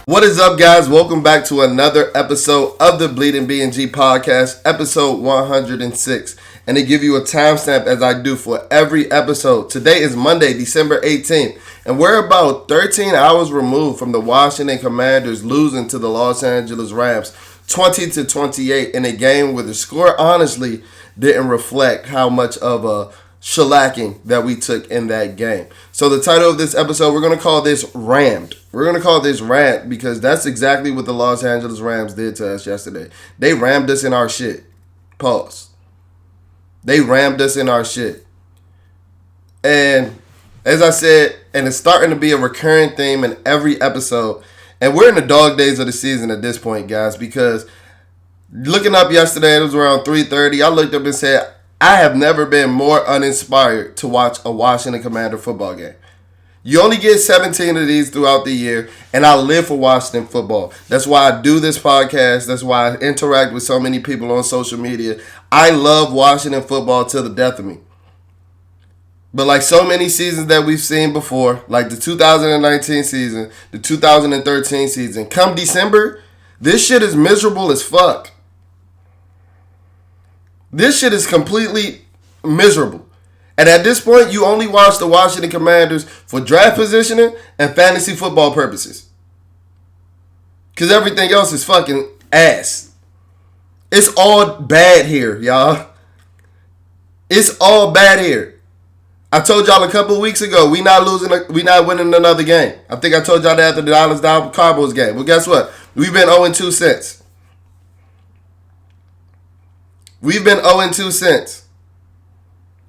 What is up, guys? Welcome back to another episode of the BnG podcast, episode 106. And to give you a timestamp as I do for every episode, today is Monday, December 18th, and we're about 13 hours removed from the Washington Commanders losing to the Los Angeles Rams 20-28 in a game where the score honestly didn't reflect how much of a shellacking that we took in that game. So the title of this episode, we're going to call this RAMMED. We're going to call this rant because that's exactly what the Los Angeles Rams did to us yesterday. They rammed us in our shit. Pause. They rammed us in our shit. And as I said, and it's starting to be a recurring theme in every episode, and we're in the dog days of the season at this point, guys, because looking up yesterday, it was around 3:30. I looked up and said, I have never been more uninspired to watch a Washington Commander football game. You only get 17 of these throughout the year, and I live for Washington football. That's why I do this podcast. That's why I interact with so many people on social media. I love Washington football till the death of me. But like so many seasons that we've seen before, like the 2019 season, the 2013 season, come December, this shit is miserable as fuck. This shit is completely miserable. And at this point, you only watch the Washington Commanders for draft positioning and fantasy football purposes. Because everything else is fucking ass. It's all bad here, y'all. It's all bad here. I told y'all a couple weeks ago, we not winning another game. I think I told y'all that after the Dallas Cowboys game. Well, guess what? We've been 0-2 since. We've been 0-2 since.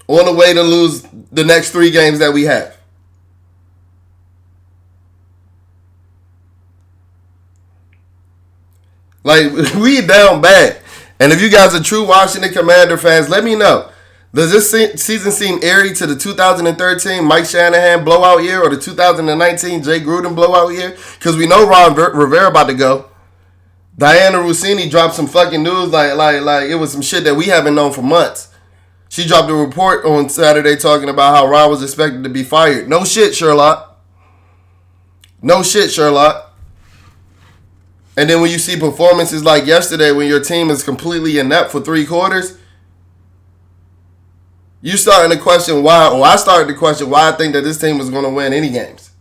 On the way to lose the next 3 games that we have. Like, we down bad. And if you guys are true Washington Commander fans, let me know. Does this season seem eerie to the 2013 Mike Shanahan blowout year or the 2019 Jay Gruden blowout year? Because we know Ron Rivera about to go. Diana Rossini dropped some fucking news like it was some shit that we haven't known for months. She dropped a report on Saturday talking about how Ron was expected to be fired. No shit, Sherlock. No shit, Sherlock. And then when you see performances like yesterday when your team is completely inept for 3 quarters, you starting to question why, or I started to question why I think that this team was going to win any games.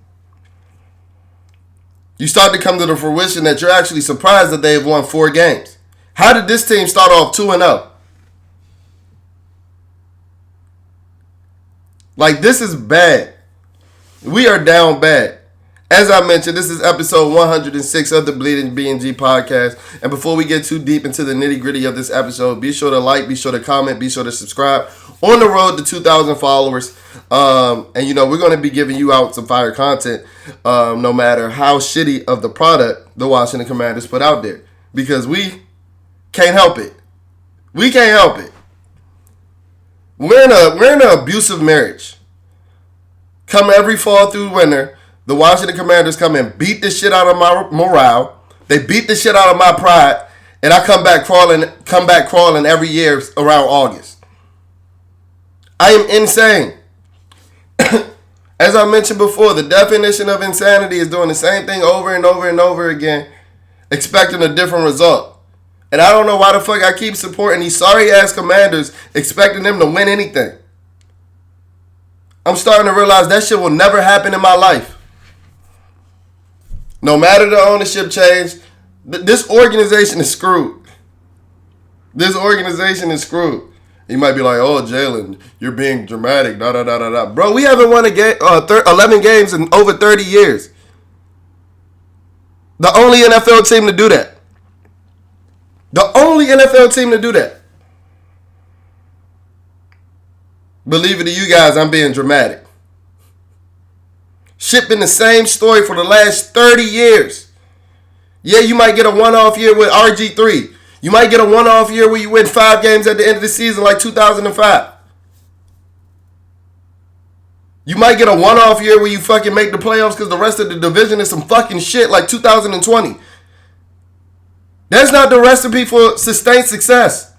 You start to come to the fruition that you're actually surprised that they have won 4 games. How did this team start off 2-0? Like, this is bad. We are down bad. As I mentioned, this is episode 106 of the BnG podcast. And before we get too deep into the nitty-gritty of this episode, be sure to like, be sure to comment, be sure to subscribe. On the road to 2,000 followers. And, you know, we're going to be giving you out some fire content no matter how shitty of the product the Washington Commanders put out there. Because we can't help it. We can't help it. We're in an abusive marriage. Come every fall through winter, the Washington Commanders come and beat the shit out of my morale. They beat the shit out of my pride, and I come back crawling every year around August. I am insane. As I mentioned before, the definition of insanity is doing the same thing over and over and over again, expecting a different result. And I don't know why the fuck I keep supporting these sorry-ass Commanders, expecting them to win anything. I'm starting to realize that shit will never happen in my life. No matter the ownership change, this organization is screwed. This organization is screwed. You might be like, oh, Jalen, you're being dramatic, da-da-da-da-da. Bro, we haven't won 11 games in over 30 years. The only NFL team to do that. The only NFL team to do that. Believe it to you guys, I'm being dramatic. Shit been the same story for the last 30 years. Yeah, you might get a one-off year with RG3. You might get a one-off year where you win 5 games at the end of the season like 2005. You might get a one-off year where you fucking make the playoffs because the rest of the division is some fucking shit like 2020. That's not the recipe for sustained success.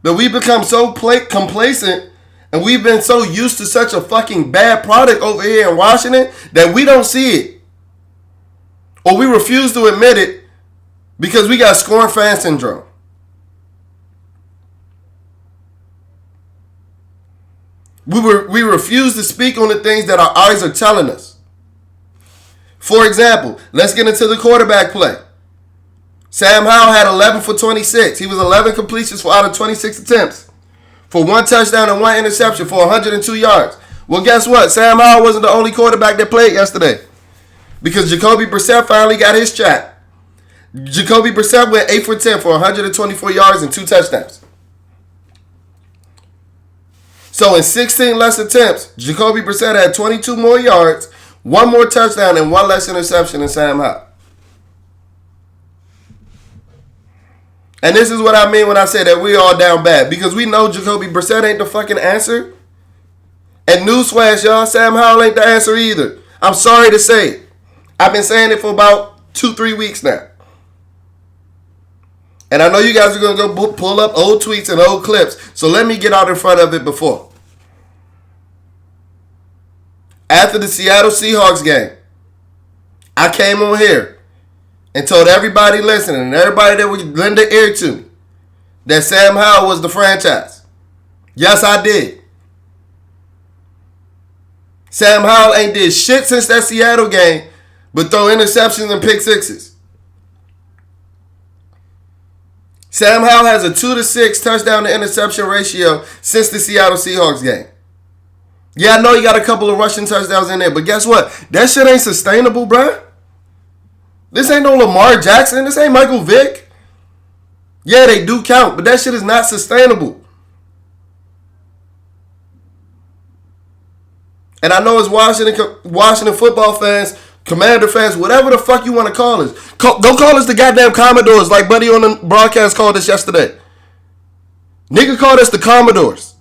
But we become so complacent And we've been so used to such a fucking bad product over here in Washington that we don't see it. Or we refuse to admit it because we got scorn fan syndrome. We refuse to speak on the things that our eyes are telling us. For example, let's get into the quarterback play. Sam Howell had 11 for 26. He was 11 completions out of 26 attempts for 1 touchdown and 1 interception for 102 yards. Well, guess what? Sam Howell wasn't the only quarterback that played yesterday because Jacoby Brissett finally got his shot. Jacoby Brissett went 8 for 10 for 124 yards and 2 touchdowns. So in 16 less attempts, Jacoby Brissett had 22 more yards, 1 more touchdown, and 1 less interception than Sam Howell. And this is what I mean when I say that we all down bad. Because we know Jacoby Brissett ain't the fucking answer. And newsflash, y'all, Sam Howell ain't the answer either. I'm sorry to say it. I've been saying it for about 2-3 weeks now. And I know you guys are going to go pull up old tweets and old clips. So let me get out in front of it before. After the Seattle Seahawks game, I came on here and told everybody listening and everybody that would lend their ear to me that Sam Howell was the franchise. Yes, I did. Sam Howell ain't did shit since that Seattle game but throw interceptions and pick sixes. Sam Howell has a 2-to-6 touchdown to interception ratio since the Seattle Seahawks game. Yeah, I know you got a couple of rushing touchdowns in there, but guess what? That shit ain't sustainable, bruh. This ain't no Lamar Jackson. This ain't Michael Vick. Yeah, they do count, but that shit is not sustainable. And I know it's Washington football fans, Commander fans, whatever the fuck you want to call us. Don't call us the goddamn Commodores like Buddy on the broadcast called us yesterday. Nigga called us the Commodores.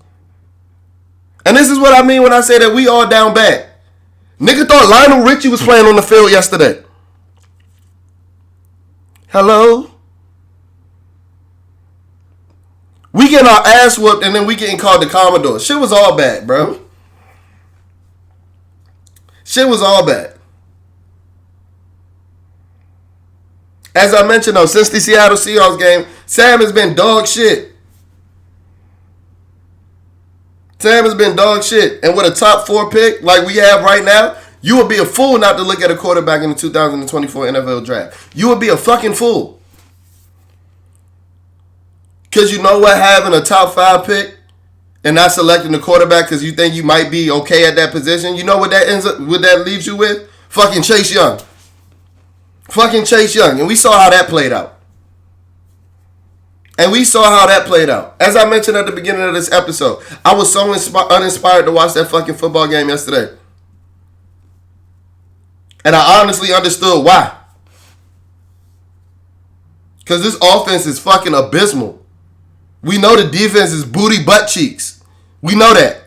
And this is what I mean when I say that we all down bad. Nigga thought Lionel Richie was playing on the field yesterday. Hello? We getting our ass whooped and then we getting called the Commodores. Shit was all bad, bro. Shit was all bad. As I mentioned though, since the Seattle Seahawks game, Sam has been dog shit. Sam has been dog shit. And with a top 4 pick like we have right now, you would be a fool not to look at a quarterback in the 2024 NFL draft. You would be a fucking fool. Because you know what? Having a top 5 pick and not selecting the quarterback because you think you might be okay at that position, you know what that ends up, what that leaves you with? Fucking Chase Young. Fucking Chase Young. And we saw how that played out. And we saw how that played out. As I mentioned at the beginning of this episode, I was so uninspired to watch that fucking football game yesterday. And I honestly understood why. Because this offense is fucking abysmal. We know the defense is booty butt cheeks. We know that.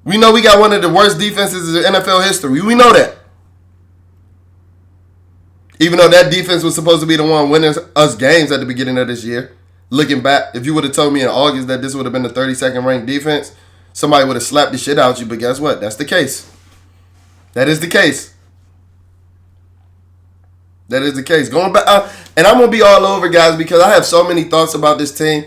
We know we got one of the worst defenses in NFL history. We know that. Even though that defense was supposed to be the one winning us games at the beginning of this year. Looking back, if you would have told me in August that this would have been the 32nd ranked defense, somebody would have slapped the shit out of you. But guess what? That's the case. That is the case. That is the case. Going back, and I'm going to be all over, guys, because I have so many thoughts about this team.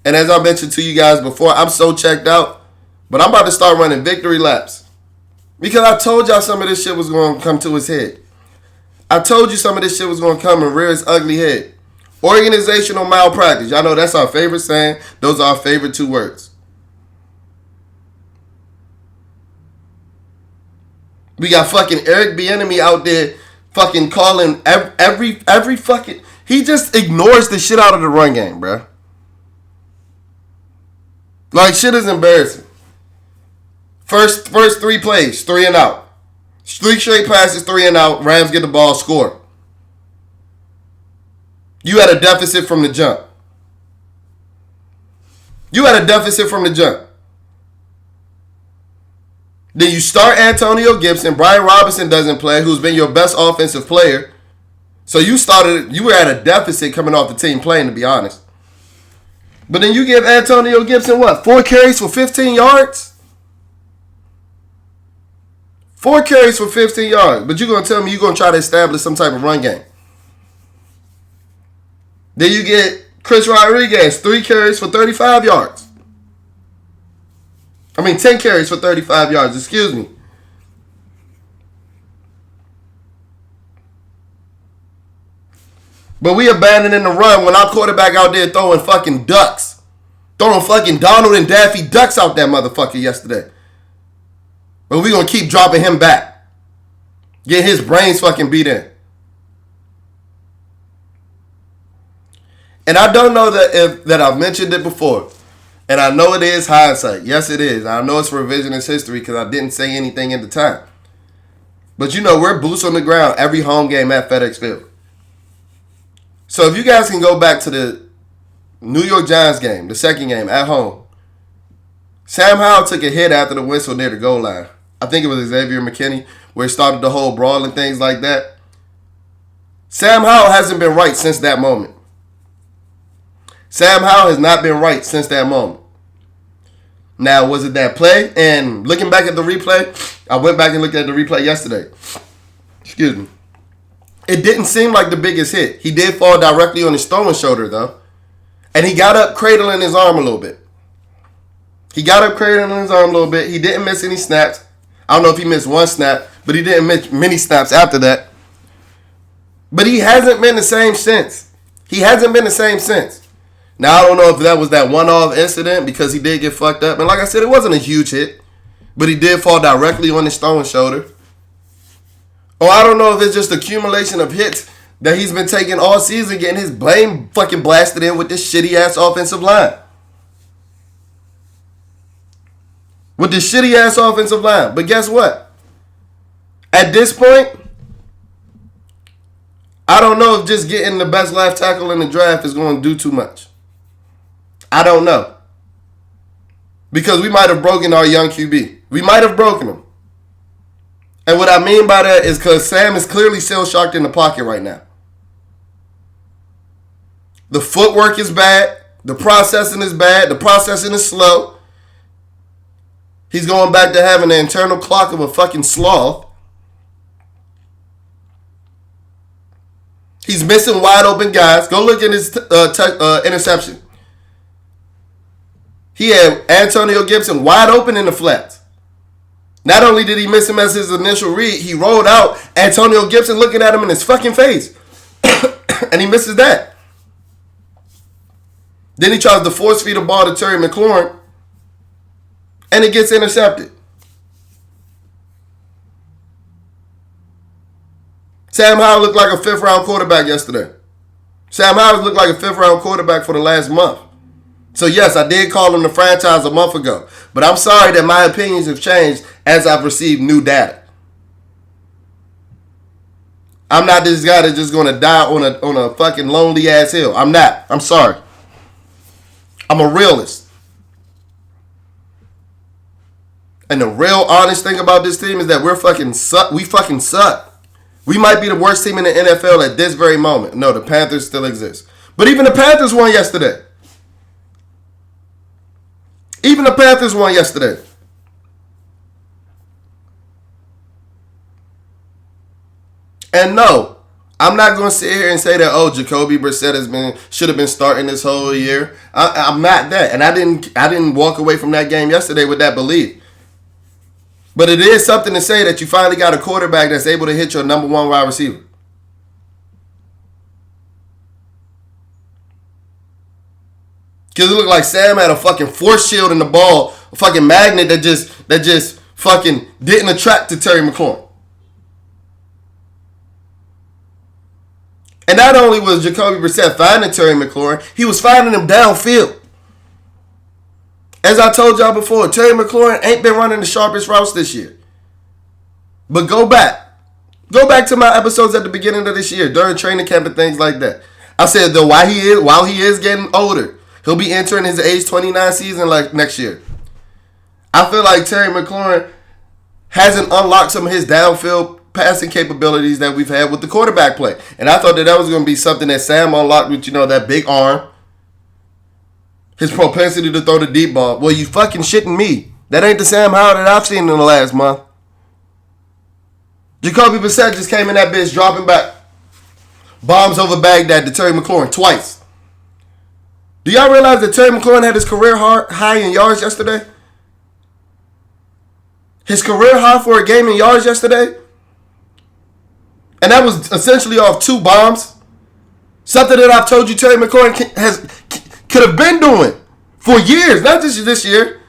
And as I mentioned to you guys before, I'm so checked out. But I'm about to start running victory laps. Because I told y'all some of this shit was going to come to its head. I told you some of this shit was going to come and rear its ugly head. Organizational malpractice. Y'all know that's our favorite saying. Those are our favorite 2 words. We got fucking Eric Bieniemy out there fucking calling every fucking... He just ignores the shit out of the run game, bro. Like, shit is embarrassing. First 3 plays, 3 and out. 3 straight passes, 3 and out. Rams get the ball, score. You had a deficit from the jump. You had a deficit from the jump. Then you start Antonio Gibson. Brian Robinson doesn't play, who's been your best offensive player. So you were at a deficit coming off the team playing, to be honest. But then you give Antonio Gibson what? 4 carries for 15 yards? 4 carries for 15 yards. But you're going to tell me you're going to try to establish some type of run game. Then you get Chris Rodriguez, 3 carries for 35 yards. 10 carries for 35 yards. Excuse me. But we abandoning the run when our quarterback out there throwing fucking ducks. Throwing fucking Donald and Daffy Ducks out that motherfucker yesterday. But we going to keep dropping him back. Get his brains fucking beat in. And I don't know that I've mentioned it before. And I know it is hindsight. Yes, it is. I know it's revisionist history because I didn't say anything at the time. But we're boots on the ground every home game at FedEx Field. So if you guys can go back to the New York Giants game, the second game at home, Sam Howell took a hit after the whistle near the goal line. I think it was Xavier McKinney where he started the whole brawl and things like that. Sam Howell hasn't been right since that moment. Sam Howell has not been right since that moment. Now, was it that play? And looking back at the replay, I went back and looked at the replay yesterday. Excuse me. It didn't seem like the biggest hit. He did fall directly on his throwing shoulder, though. And he got up cradling his arm a little bit. He didn't miss any snaps. I don't know if he missed one snap, but he didn't miss many snaps after that. But he hasn't been the same since. Now, I don't know if that was that one-off incident because he did get fucked up. And like I said, it wasn't a huge hit. But he did fall directly on his throwing shoulder. Or I don't know if it's just accumulation of hits that he's been taking all season, getting his blame fucking blasted in with this shitty-ass offensive line. But guess what? At this point, I don't know if just getting the best left tackle in the draft is going to do too much. I don't know. Because we might have broken our young QB. We might have broken him. And what I mean by that is because Sam is clearly shell-shocked in the pocket right now. The footwork is bad. The processing is bad. The processing is slow. He's going back to having the internal clock of a fucking sloth. He's missing wide open guys. Go look at his interception. He had Antonio Gibson wide open in the flats. Not only did he miss him as his initial read, he rolled out Antonio Gibson looking at him in his fucking face. And he misses that. Then he tries to force feed a ball to Terry McLaurin. And it gets intercepted. Sam Howell looked like a 5th-round quarterback yesterday. Sam Howell looked like a 5th-round quarterback for the last month. So, yes, I did call him the franchise a month ago. But I'm sorry that my opinions have changed as I've received new data. I'm not this guy that's just going to die on a fucking lonely-ass hill. I'm not. I'm sorry. I'm a realist. And the real honest thing about this team is that we fucking suck. We might be the worst team in the NFL at this very moment. No, the Panthers still exist. But even the Panthers won yesterday. And no, I'm not going to sit here and say that, Jacoby Brissett should have been starting this whole year. I'm not that. And I didn't walk away from that game yesterday with that belief. But it is something to say that you finally got a quarterback that's able to hit your number one wide receiver. Because it looked like Sam had a fucking force shield in the ball, a fucking magnet that just fucking didn't attract to Terry McLaurin. And not only was Jacoby Brissett finding Terry McLaurin, he was finding him downfield. As I told y'all before, Terry McLaurin ain't been running the sharpest routes this year. But go back. Go back to my episodes at the beginning of this year, during training camp and things like that. I said, though, while he is getting older, he'll be entering his age 29 season like next year. I feel like Terry McLaurin hasn't unlocked some of his downfield passing capabilities that we've had with the quarterback play. And I thought that was going to be something that Sam unlocked with, that big arm. His propensity to throw the deep ball. Well, you fucking shitting me. That ain't the Sam Howell that I've seen in the last month. Jacoby Brissett just came in that bitch dropping back bombs over Baghdad to Terry McLaurin twice. Do y'all realize that Terry McLaurin had his career high in yards yesterday? His career high for a game in yards yesterday? And that was essentially off 2 bombs. Something that I've told you Terry McLaurin could have been doing for years, not just this year.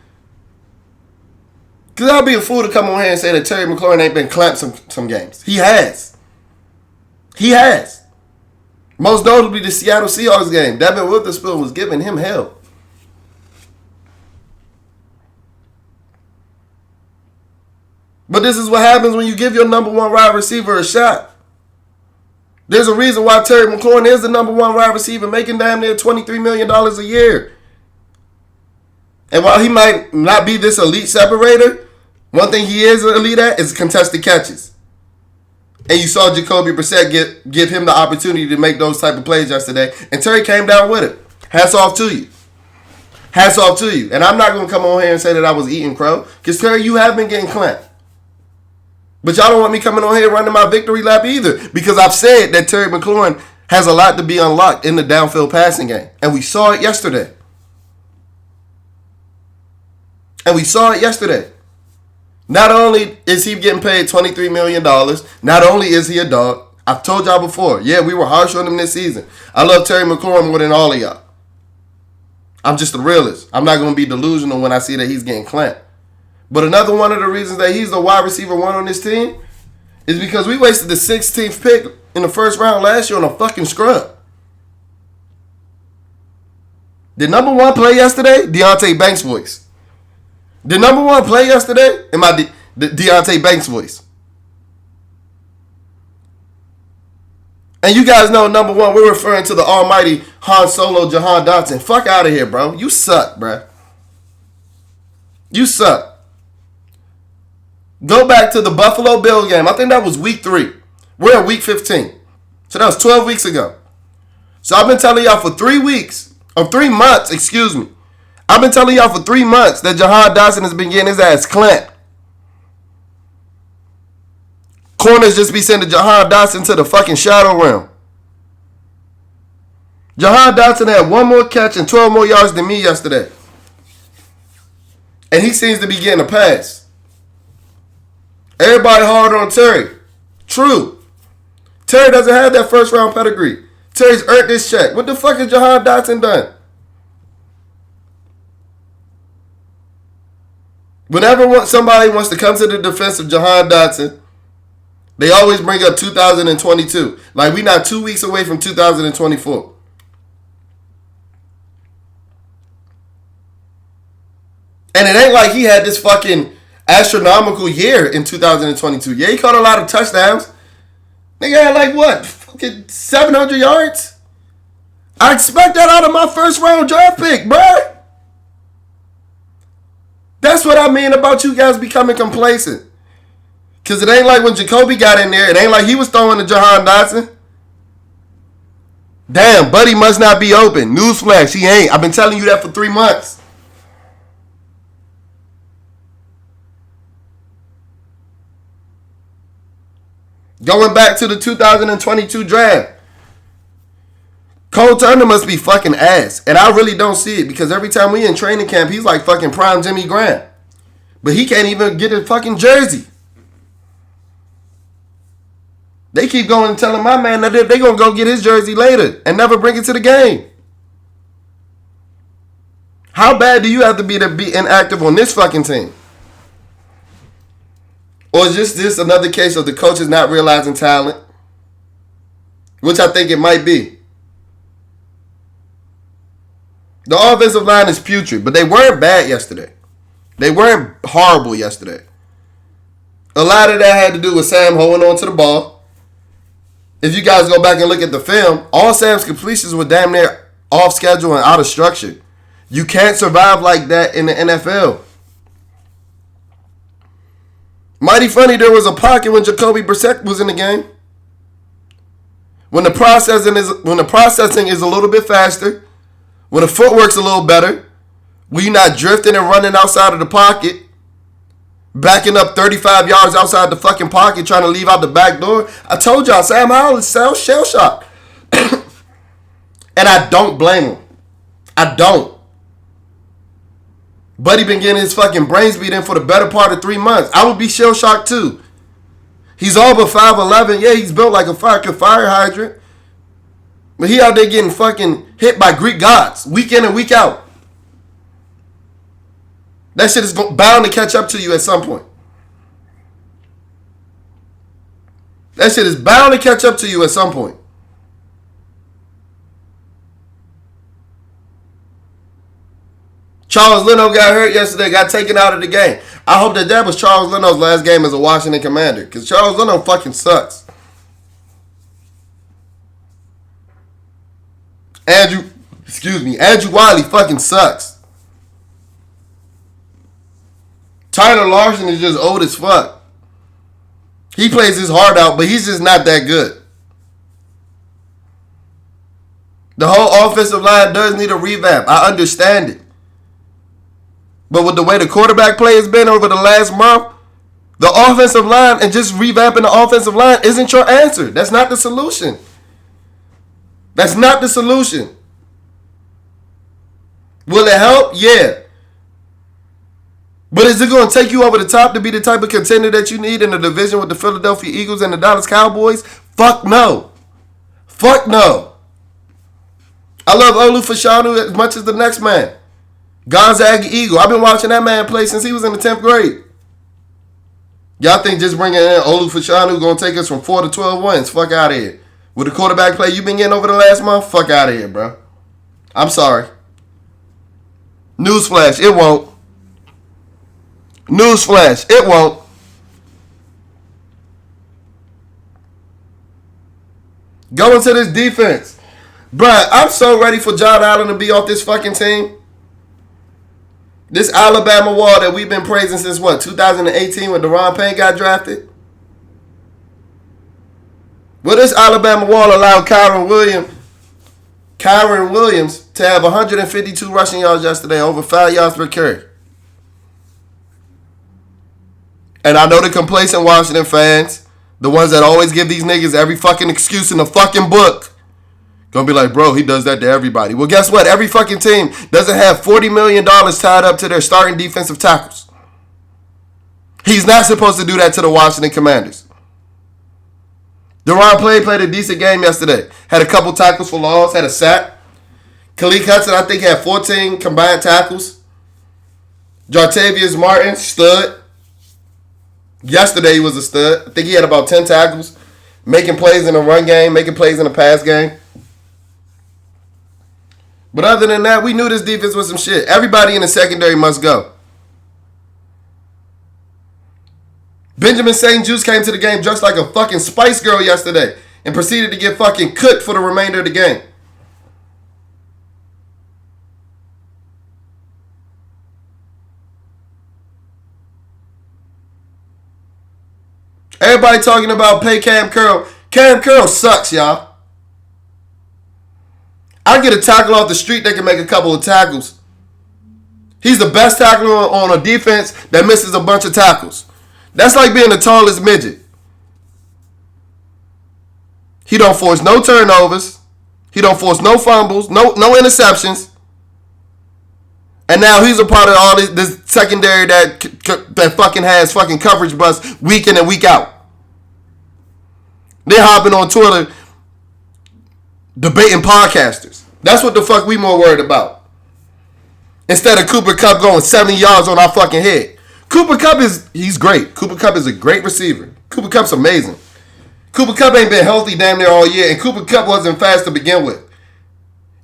Because I'll be a fool to come on here and say that Terry McLaurin ain't been clamped some games. He has. He has. Most notably the Seattle Seahawks game. Devin Witherspoon was giving him hell. But this is what happens when you give your number 1 wide receiver a shot. There's a reason why Terry McLaurin is the number 1 wide receiver, making damn near $23 million a year. And while he might not be this elite separator, one thing he is elite at is contested catches. And you saw Jacoby Brissett give him the opportunity to make those type of plays yesterday. And Terry came down with it. Hats off to you. Hats off to you. And I'm not going to come on here and say that I was eating crow. Because, Terry, you have been getting clamped. But y'all don't want me coming on here running my victory lap either. Because I've said that Terry McLaurin has a lot to be unlocked in the downfield passing game. And we saw it yesterday. Not only is he getting paid $23 million, not only is he a dog. I've told y'all before, yeah, we were harsh on him this season. I love Terry McLaurin more than all of y'all. I'm just a realist. I'm not going to be delusional when I see that he's getting clamped. But another one of the reasons that he's the wide receiver 1 on this team is because we wasted the 16th pick in the first round last year on a fucking scrub. Did number 1 play yesterday? Deontay Banks' voice. Did number 1 play yesterday? In my Deontay Banks voice. And you guys know, number 1, we're referring to the almighty Han Solo Jahan Dotson. Fuck out of here, bro. You suck, bro. You suck. Go back to the Buffalo Bill game. I think that was week 3. We're at week 15. So that was 12 weeks ago. So I've been telling y'all for 3 months, excuse me. I've been telling y'all for 3 months that Jahan Dotson has been getting his ass clamped. Corners just be sending Jahan Dotson to the fucking shadow realm. Jahan Dotson had 1 more catch and 12 more yards than me yesterday. And he seems to be getting a pass. Everybody hard on Terry. True. Terry doesn't have that first round pedigree. Terry's earned this check. What the fuck has Jahan Dotson done? Whenever somebody wants to come to the defense of Jahan Dotson, they always bring up 2022. Like, we not 2 weeks away from 2024. And it ain't like he had this fucking astronomical year in 2022. Yeah, he caught a lot of touchdowns. Nigga had like what? Fucking 700 yards? I expect that out of my first round draft pick, bruh. That's what I mean about you guys becoming complacent. Because it ain't like when Jacoby got in there, it ain't like he was throwing to Jahan Dotson. Damn, Buddy must not be open. Newsflash, he ain't. I've been telling you that for 3 months. Going back to the 2022 draft. Cole Turner must be fucking ass. And I really don't see it because every time we in training camp, he's like fucking prime Jimmy Graham. But he can't even get a fucking jersey. They keep going and telling my man that they're going to go get his jersey later and never bring it to the game. How bad do you have to be inactive on this fucking team? Or is this another case of the coaches not realizing talent? Which I think it might be. The offensive line is putrid, but they weren't bad yesterday. They weren't horrible yesterday. A lot of that had to do with Sam holding on to the ball. If you guys go back and look at the film, all Sam's completions were damn near off schedule and out of structure. You can't survive like that in the NFL. Mighty funny, there was a pocket when Jacoby Brissett was in the game. When the processing is a little bit faster, when the footwork's a little better, when you're not drifting and running outside of the pocket, backing up 35 yards outside the fucking pocket, trying to leave out the back door. I told y'all, Sam Howell is shell-shocked. And I don't blame him. I don't. Buddy been getting his fucking brains beat in for the better part of 3 months. I would be shell-shocked too. He's all but 5'11". Yeah, he's built like a fucking fire hydrant. But he out there getting fucking hit by Greek gods week in and week out. That shit is bound to catch up to you at some point. That shit is bound to catch up to you at some point. Charles Leno got hurt yesterday, got taken out of the game. I hope that was Charles Leno's last game as a Washington Commander, because Charles Leno fucking sucks. Andrew Wiley fucking sucks. Tyler Larson is just old as fuck. He plays his heart out, but he's just not that good. The whole offensive line does need a revamp. I understand it. But with the way the quarterback play has been over the last month, the offensive line and just revamping the offensive line isn't your answer. That's not the solution. That's not the solution. Will it help? Yeah. But is it going to take you over the top to be the type of contender that you need in the division with the Philadelphia Eagles and the Dallas Cowboys? Fuck no. Fuck no. I love Olu Fashanu as much as the next man. Gonzaga Eagle. I've been watching that man play since he was in the 10th grade. Y'all think just bringing in Olu Fashanu going to take us from 4 to 12 wins? Fuck out of here. With the quarterback play you've been getting over the last month? Fuck out of here, bro. I'm sorry. Newsflash, it won't. Newsflash, it won't. Go into this defense. Bruh, I'm so ready for John Allen to be off this fucking team. This Alabama wall that we've been praising since what, 2018 when Deron Payne got drafted? Well, this Alabama wall allowed Kyron Williams to have 152 rushing yards yesterday, over 5 yards per carry. And I know the complacent Washington fans, the ones that always give these niggas every fucking excuse in the fucking book, gonna be like, bro, he does that to everybody. Well, guess what? Every fucking team doesn't have $40 million tied up to their starting defensive tackles. He's not supposed to do that to the Washington Commanders. Deron played a decent game yesterday. Had a couple tackles for loss, had a sack. Khaleke Hudson, I think, had 14 combined tackles. Jartavius Martin, stud. Yesterday he was a stud. I think he had about 10 tackles. Making plays in the run game, making plays in the pass game. But other than that, we knew this defense was some shit. Everybody in the secondary must go. Benjamin St. Juste came to the game dressed like a fucking Spice Girl yesterday and proceeded to get fucking cooked for the remainder of the game. Everybody talking about pay Cam Curl. Cam Curl sucks, y'all. I get a tackle off the street that can make a couple of tackles. He's the best tackler on a defense that misses a bunch of tackles. That's like being the tallest midget. He don't force no turnovers. He don't force no fumbles, no interceptions. And now he's a part of all this secondary that fucking has fucking coverage busts week in and week out. They're hopping on Twitter debating podcasters. That's what the fuck we more worried about. Instead of Cooper Kupp going 70 yards on our fucking head. Cooper Kupp he's great. Cooper Kupp is a great receiver. Cooper Kupp's amazing. Cooper Kupp ain't been healthy damn near all year, and Cooper Kupp wasn't fast to begin with.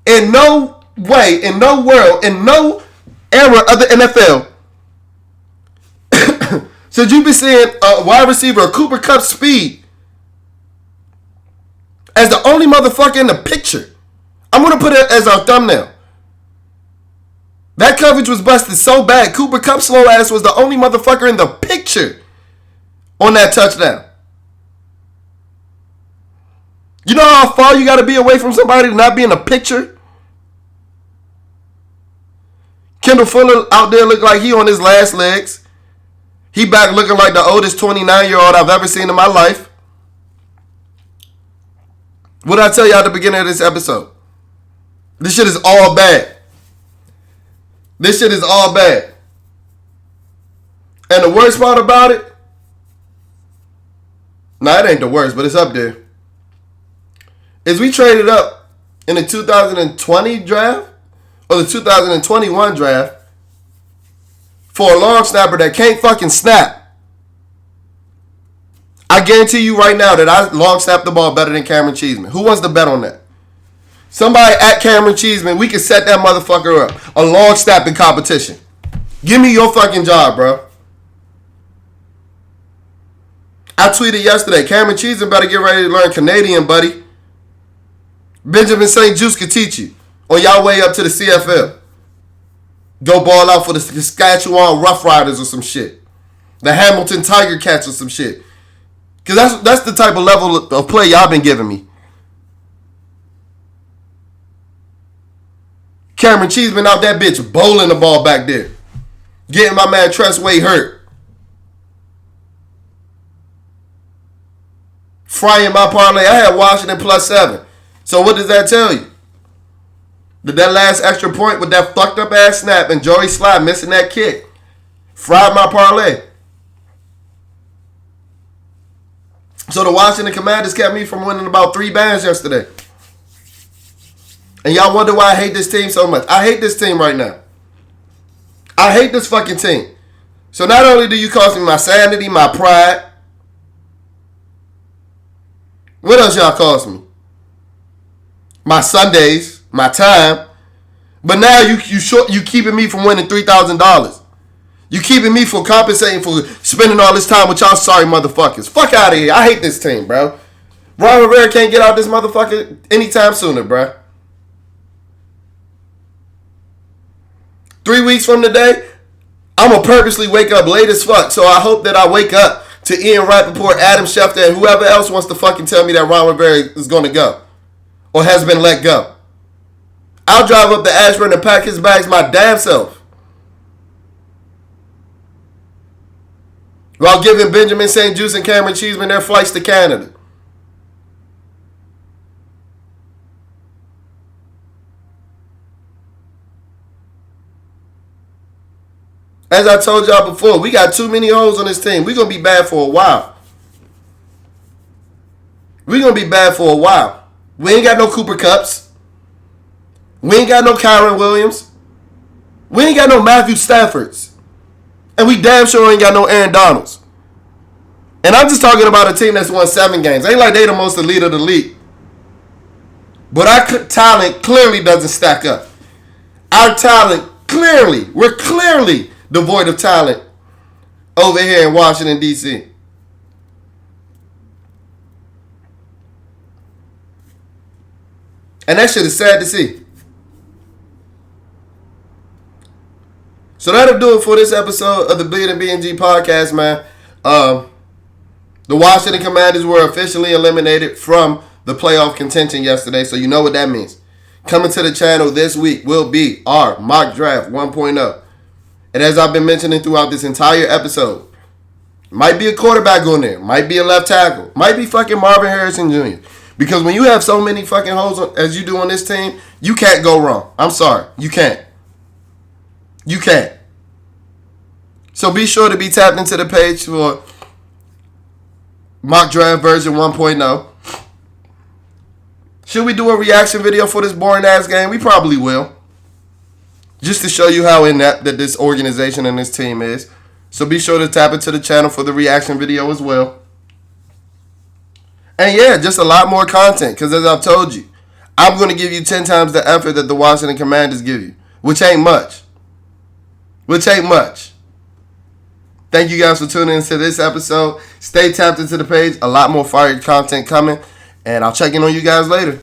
In no way, in no world, in no era of the NFL should you be seeing a wide receiver of Cooper Kupp's speed as the only motherfucker in the picture. I'm going to put it as our thumbnail. That coverage was busted so bad, Cooper Kupp's slow ass was the only motherfucker in the picture on that touchdown. You know how far you got to be away from somebody to not be in the picture? Kendall Fuller out there look like he on his last legs. He back looking like the oldest 29-year-old I've ever seen in my life. What did I tell you at the beginning of this episode? This shit is all bad. This shit is all bad. And the worst part about it, nah, it ain't the worst, but it's up there, is we traded up in the 2020 draft or the 2021 draft for a long snapper that can't fucking snap. I guarantee you right now that I long snap the ball better than Cameron Cheeseman. Who wants to bet on that? Somebody at Cameron Cheeseman, we can set that motherfucker up. A long snapping competition. Give me your fucking job, bro. I tweeted yesterday, Cameron Cheeseman better get ready to learn Canadian, buddy. Benjamin St. Juste could teach you on y'all way up to the CFL. Go ball out for the Saskatchewan Rough Riders or some shit. The Hamilton Tiger Cats or some shit. Because that's the type of level of play y'all been giving me. Cameron Cheeseman out that bitch bowling the ball back there. Getting my man Tressway hurt. Frying my parlay. I had Washington +7. So what does that tell you? That last extra point with that fucked up ass snap and Joey Slye missing that kick fried my parlay. So the Washington Commanders kept me from winning about 3 bands yesterday. And y'all wonder why I hate this team so much. I hate this team right now. I hate this fucking team. So not only do you cost me my sanity, my pride. What else y'all cost me? My Sundays, my time. But now you keeping me from winning $3,000. You keeping me from compensating for spending all this time with y'all sorry motherfuckers. Fuck out of here. I hate this team, bro. Ron Rivera can't get out this motherfucker anytime sooner, bro. 3 weeks from today, I'm going to purposely wake up late as fuck. So I hope that I wake up to Ian Rappaport, Adam Schefter, and whoever else wants to fucking tell me that Ron Rivera is going to go. Or has been let go. I'll drive up to Ashburn and pack his bags my damn self. While giving Benjamin St. Juste and Cameron Cheeseman their flights to Canada. As I told y'all before, we got too many holes on this team. We're going to be bad for a while. We're going to be bad for a while. We ain't got no Cooper Kupps. We ain't got no Kyron Williams. We ain't got no Matthew Staffords. And we damn sure ain't got no Aaron Donalds. And I'm just talking about a team that's won 7 games. Ain't like they the most elite of the league. But our talent clearly doesn't stack up. Our talent we're clearly devoid of talent over here in Washington, D.C. And that shit is sad to see. So that'll do it for this episode of the BnG podcast, man. The Washington Commanders were officially eliminated from the playoff contention yesterday, so you know what that means. Coming to the channel this week will be our mock draft 1.0. And as I've been mentioning throughout this entire episode, might be a quarterback on there, might be a left tackle, might be fucking Marvin Harrison Jr. Because when you have so many fucking holes as you do on this team, you can't go wrong. I'm sorry. You can't. You can't. So be sure to be tapped into the page for mock draft version 1.0. Should we do a reaction video for this boring ass game? We probably will. Just to show you how inept that this organization and this team is. So be sure to tap into the channel for the reaction video as well. And yeah, just a lot more content. Because as I've told you, I'm going to give you 10 times the effort that the Washington Commanders give you. Which ain't much. Thank you guys for tuning into this episode. Stay tapped into the page. A lot more fire content coming. And I'll check in on you guys later.